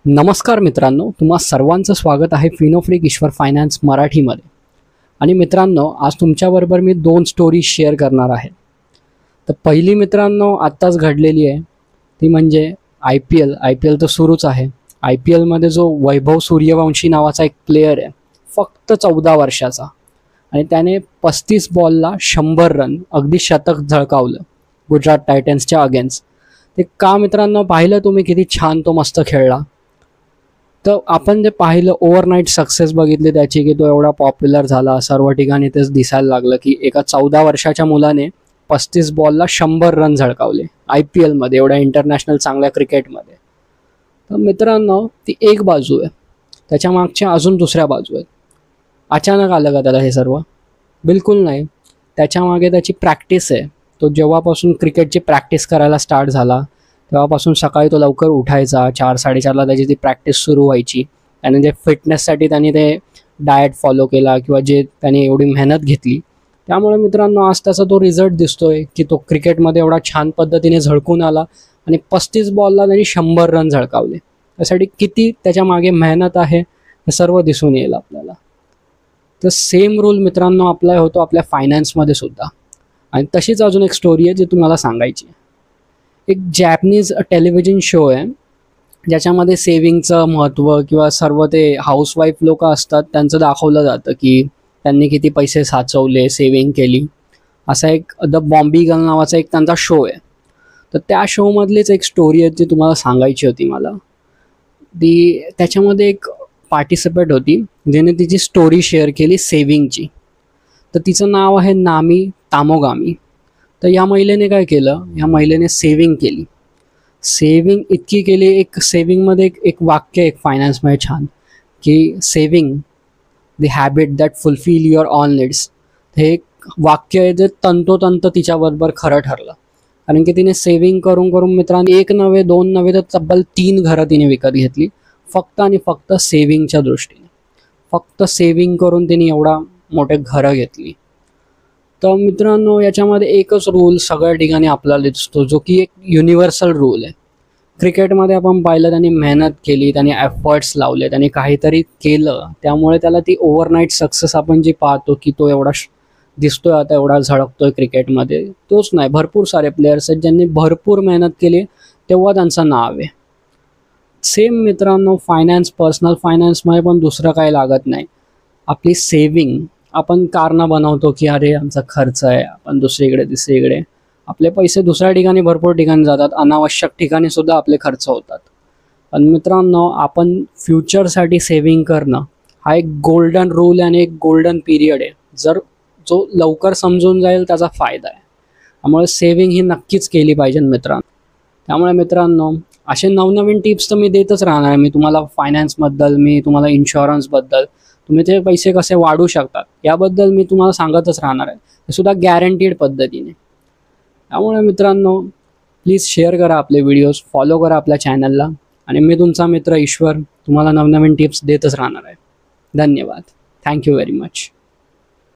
नमस्कार मित्रांनो, तुम्हा सर्वांचं स्वागत आहे फिनोफ्लिक ईश्वर फायनान्स मराठीमध्ये. आणि मित्रांनो, आज तुमच्याबरोबर मी 2 स्टोरीज शेअर करणार आहे. तर पहिली मित्रांनो आत्ताच घडलेली आहे, ती म्हणजे आय पी एल तर सुरूच आहे. आय पी एलमध्ये जो वैभव सूर्यवंशी नावाचा एक प्लेयर आहे, फक्त 14 वर्षाचा, आणि त्याने 35 बॉलला 100 रन अगदी शतक झळकावलं गुजरात टायटन्सच्या अगेन्स्ट. ते का मित्रांनो पाहिलं तुम्ही, किती छान तो मस्त खेळला. तर आपण जे पाहिलं ओव्हरनाईट सक्सेस बघितली त्याची, की तो एवढा पॉप्युलर झाला, सर्व ठिकाणी तेच दिसायला लागलं की एका 14 वर्षाच्या मुलाने 35 बॉलला 100 रन झळकावले आय पी एलमध्ये, एवढ्या इंटरनॅशनल चांगल्या क्रिकेटमध्ये. तर मित्रांनो ती एक बाजू आहे, त्याच्या मागच्या अजून दुसऱ्या बाजू आहेत. अचानक आलं का त्याला हे सर्व? बिलकुल नाही. त्याच्यामागे त्याची प्रॅक्टिस आहे. तो जेव्हापासून क्रिकेटची प्रॅक्टिस करायला स्टार्ट झाला तेव्हापासून सकाळी तो लवकर उठायचा, 4-4:30ला त्याची ती प्रॅक्टिस सुरू व्हायची. त्याने जे फिटनेससाठी त्याने ते डाएट फॉलो केला किंवा जे त्याने एवढी मेहनत घेतली, त्यामुळे मित्रांनो आज त्याचा तो रिझल्ट दिसतोय की तो क्रिकेटमध्ये एवढा छान पद्धतीने झळकून आला आणि 35 बॉलला त्यांनी 100 रन झळकावले. त्यासाठी किती त्याच्या मागे मेहनत आहे हे सर्व दिसून येईल आपल्याला. तर सेम रूल मित्रांनो अप्लाय होतो आपल्या फायनान्समध्ये सुद्धा. आणि तशीच अजून एक स्टोरी आहे जी तुम्हाला सांगायची आहे. एक जॅपनीज टेलिव्हिजन शो आहे ज्याच्यामध्ये सेविंगचं महत्त्व किंवा सर्व ते हाऊसवाईफ लोक असतात त्यांचं दाखवलं जातं की त्यांनी किती पैसे साचवले, सेविंग केली. असा एक द बॉम्बी गर्ल नावाचा एक त्यांचा शो आहे. तर त्या शोमधलीच एक स्टोरी आहे जी तुम्हाला सांगायची होती मला. त्याच्यामध्ये एक पार्टिसिपेट होती जिने तिची स्टोरी शेअर केली सेविंगची. तर तिचं नाव आहे नामी तामोगामी. तर या महिलेने काय केलं, या महिलेने सेविंग केली. सेविंग इतकी केली, एक सेविंगमध्ये एक वाक्य एक फायनान्समध्ये छान, की saving the habit that fulfil your all needs. हे एक वाक्य आहे जे तंतोतंत तिच्याबरोबर खरं ठरलं. कारण की तिने सेविंग करून करून मित्रांनो 1 नव्हे 2 नव्हे तर तब्बल 3 घरं तिने विकत घेतली, फक्त आणि फक्त सेविंगच्या दृष्टीने. फक्त सेविंग करून तिने एवढा मोठे घरं घेतली. तर मित्रांनो याच्यामध्ये एकच रूल सगळ्या ठिकाणी आपल्याला दिसतो, जो की एक युनिव्हर्सल रूल आहे. क्रिकेटमध्ये आपण पाहिलं, त्यांनी मेहनत केली, त्यांनी एफर्ट्स लावले, त्यांनी काहीतरी केलं, त्यामुळे त्याला ती ओव्हरनाईट सक्सेस आपण जी पाहतो की तो एवढा दिसतोय आता, एवढा झळकतोय क्रिकेटमध्ये, तोच नाही. भरपूर सारे प्लेयर्स आहेत ज्यांनी भरपूर मेहनत केली, तेव्हा त्यांचं नाव आहे. सेम मित्रांनो पर्सनल फायनान्समध्ये पण दुसरं काही लागत नाही. आपली सेविंग आपण कारणं बनवतो की अरे आमचा खर्च आहे, आपण दुसरीकडे तिसरीकडे, आपले पैसे दुसऱ्या ठिकाणी भरपूर ठिकाणी जातात, अनावश्यक ठिकाणी सुद्धा आपले खर्च होतात. पण मित्रांनो आपण फ्युचरसाठी सेविंग करणं हा एक गोल्डन रूल आणि एक गोल्डन पिरियड आहे, जो लवकर समजून जाईल त्याचा फायदा आहे. त्यामुळे सेविंग ही नक्कीच केली पाहिजे मित्रांनो. त्यामुळे मित्रांनो असे नवनवीन टिप्स तर मी देतच राहणार आहे. मी तुम्हाला फायनान्सबद्दल, मी तुम्हाला इन्शुरन्सबद्दल, तुम्ही ते पैसे कसे वाढवू शकतात याबद्दल मी तुम्हाला सांगतच राहणार आहे, ते सुद्धा गॅरंटीड पद्धतीने. त्यामुळे मित्रांनो प्लीज शेअर करा आपले व्हिडिओज, फॉलो करा आपल्या चॅनलला. आणि मी तुमचा मित्र ईश्वर तुम्हाला नवनवीन टिप्स देतच राहणार आहे. धन्यवाद. Thank you very much.